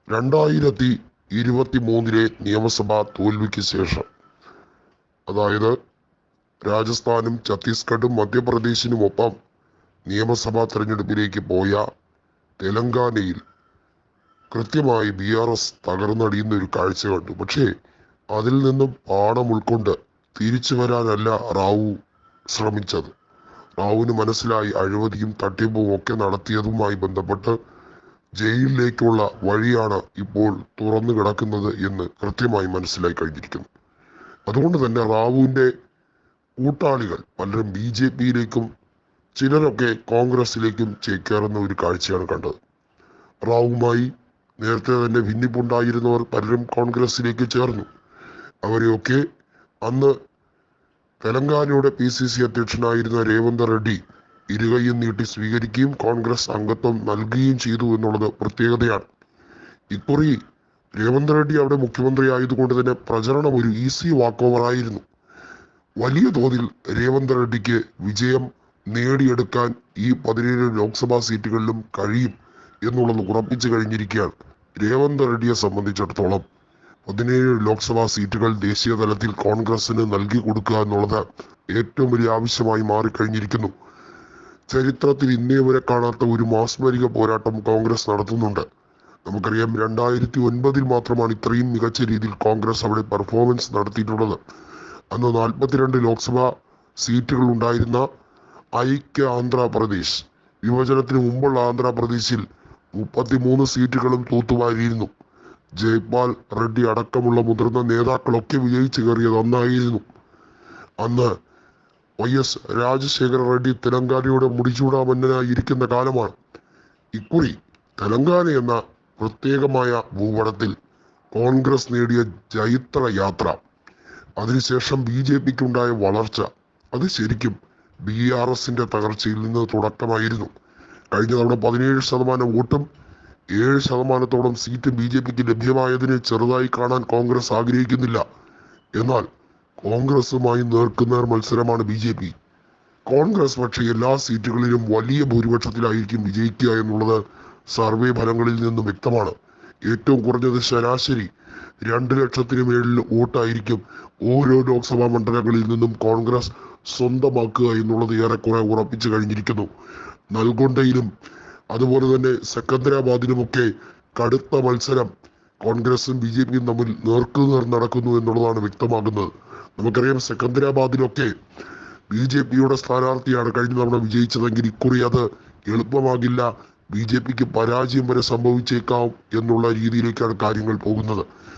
2023 നിയമസഭാ തോൽവിക്ക് ശേഷം, അതായത് രാജസ്ഥാനും ഛത്തീസ്ഗഡും മധ്യപ്രദേശിനുമൊപ്പം നിയമസഭാ തെരഞ്ഞെടുപ്പിലേക്ക് പോയ തെലങ്കാനയിൽ കൃത്യമായി BRS തകർന്നടിയുന്ന ഒരു കാഴ്ച കണ്ടു. പക്ഷേ അതിൽ നിന്നും പാഠം ഉൾക്കൊണ്ട് തിരിച്ചു വരാനല്ല റാവു ശ്രമിച്ചത്. റാവുവിന് മനസ്സിലായി അഴിമതിയും തട്ടിപ്പും ഒക്കെ നടത്തിയതുമായി ബന്ധപ്പെട്ട് ജയിലിലേക്കുള്ള വഴിയാണ് ഇപ്പോൾ തുറന്നു കിടക്കുന്നത് എന്ന് കൃത്യമായി മനസ്സിലായി കഴിഞ്ഞിരിക്കുന്നു. അതുകൊണ്ട് തന്നെ റാവുവിന്റെ കൂട്ടാളികൾ പലരും BJP-യിലേക്കും ചിലരൊക്കെ കോൺഗ്രസിലേക്കും ചേക്കേറുന്ന ഒരു കാഴ്ചയാണ് കണ്ടത്. റാവുമായി നേരത്തെ തന്നെ ഭിന്നിപ്പുണ്ടായിരുന്നവർ പലരും കോൺഗ്രസിലേക്ക് ചേർന്നു. അവരെയൊക്കെ അന്ന് തെലങ്കാനയുടെ PCC അധ്യക്ഷനായിരുന്ന രേവന്ത് റെഡ്ഡി ഇരുകൈയും നീട്ടി സ്വീകരിക്കുകയും കോൺഗ്രസ് അംഗത്വം നൽകുകയും ചെയ്തു എന്നുള്ളത് പ്രത്യേകതയാണ്. ഇക്കുറി രേവന്ത് റെഡ്ഡി അവിടെ മുഖ്യമന്ത്രി ആയതുകൊണ്ട് തന്നെ പ്രചരണം ഒരു ഈസി വാക്ക് ഓവർ ആയിരുന്നു. വലിയ തോതിൽ രേവന്ത് റെഡ്ഡിക്ക് വിജയം നേടിയെടുക്കാൻ ഈ 17 ലോക്സഭാ സീറ്റുകളിലും കഴിയും എന്നുള്ളത് ഉറപ്പിച്ചു കഴിഞ്ഞിരിക്കുകയാണ്. രേവന്ത് റെഡ്ഡിയെ സംബന്ധിച്ചിടത്തോളം 17 ലോക്സഭാ സീറ്റുകൾ ദേശീയ തലത്തിൽ കോൺഗ്രസിന് നൽകി കൊടുക്കുക എന്നുള്ളത് ഏറ്റവും വലിയ ആവശ്യമായി മാറിക്കഴിഞ്ഞിരിക്കുന്നു. ചരിത്രത്തിൽ ഇന്നേ വരെ കാണാത്ത ഒരു മാസ്മരിക പോരാട്ടം കോൺഗ്രസ് നടത്തുന്നുണ്ട്. നമുക്കറിയാം, 2009 മാത്രമാണ് ഇത്രയും മികച്ച രീതിയിൽ കോൺഗ്രസ് അവിടെ പെർഫോമൻസ് നടത്തിയിട്ടുള്ളത്. അന്ന് 42 ലോക്സഭാ സീറ്റുകൾ ഉണ്ടായിരുന്ന ഐക്യ ആന്ധ്രാപ്രദേശ്, വിഭജനത്തിന് മുമ്പുള്ള ആന്ധ്രാപ്രദേശിൽ 33 സീറ്റുകളും തൂത്തുവാരിയിരുന്നു. ജയ്പാൽ റെഡ്ഡി അടക്കമുള്ള മുതിർന്ന നേതാക്കളൊക്കെ വിജയിച്ചു കയറിയത് അന്നായിരുന്നു. അന്ന് YS രാജശേഖര റെഡ്ഡി തെലങ്കാനയുടെ മുടിചൂടാമന്നനായി ഇരിക്കുന്ന കാലമാണ്. ഇക്കുറി തെലങ്കാന എന്ന പ്രത്യേകമായ ഭൂപടത്തിൽ കോൺഗ്രസ് നേടിയ ജൈത്ര യാത്ര, അതിനുശേഷം BJP-ക്കുണ്ടായ വളർച്ച, അത് ശരിക്കും BRS-ന്റെ തകർച്ചയിൽ നിന്ന് തുടക്കമായിരുന്നു. കഴിഞ്ഞ തവണ 17% വോട്ടും 7%-ഓളം സീറ്റ് BJP-ക്ക് ലഭ്യമായതിനെ ചെറുതായി കാണാൻ കോൺഗ്രസ് ആഗ്രഹിക്കുന്നില്ല. എന്നാൽ കോൺഗ്രസുമായി നേർക്കുനേർ മത്സരമാണ് BJP. കോൺഗ്രസ് പക്ഷേ എല്ലാ സീറ്റുകളിലും വലിയ ഭൂരിപക്ഷത്തിലായിരിക്കും വിജയിക്കുക എന്നുള്ളത് സർവേ ഫലങ്ങളിൽ നിന്നും വ്യക്തമാണ്. ഏറ്റവും കുറഞ്ഞത് ശരാശരി 2 ലക്ഷത്തിന് മേളിൽ വോട്ടായിരിക്കും ഓരോ ലോക്സഭാ മണ്ഡലങ്ങളിൽ നിന്നും കോൺഗ്രസ് സ്വന്തമാക്കുക എന്നുള്ളത് ഏറെക്കുറെ ഉറപ്പിച്ചു കഴിഞ്ഞിരിക്കുന്നു. നൽഗൊണ്ടയിലും അതുപോലെ തന്നെ സെക്കന്ദരാബാദിലുമൊക്കെ കടുത്ത മത്സരം കോൺഗ്രസും BJP-യും തമ്മിൽ നേർക്കുനേർ നടക്കുന്നു എന്നുള്ളതാണ് വ്യക്തമാകുന്നത്. നമുക്കറിയാം, സെക്കന്ദരാബാദിലൊക്കെ BJP-യുടെ സ്ഥാനാർത്ഥിയാണ് കഴിഞ്ഞ തവണ വിജയിച്ചതെങ്കിൽ ഇക്കുറി അത് എളുപ്പമാകില്ല. BJP-ക്ക് പരാജയം വരെ സംഭവിച്ചേക്കാം എന്നുള്ള രീതിയിലേക്കാണ് കാര്യങ്ങൾ പോകുന്നത്.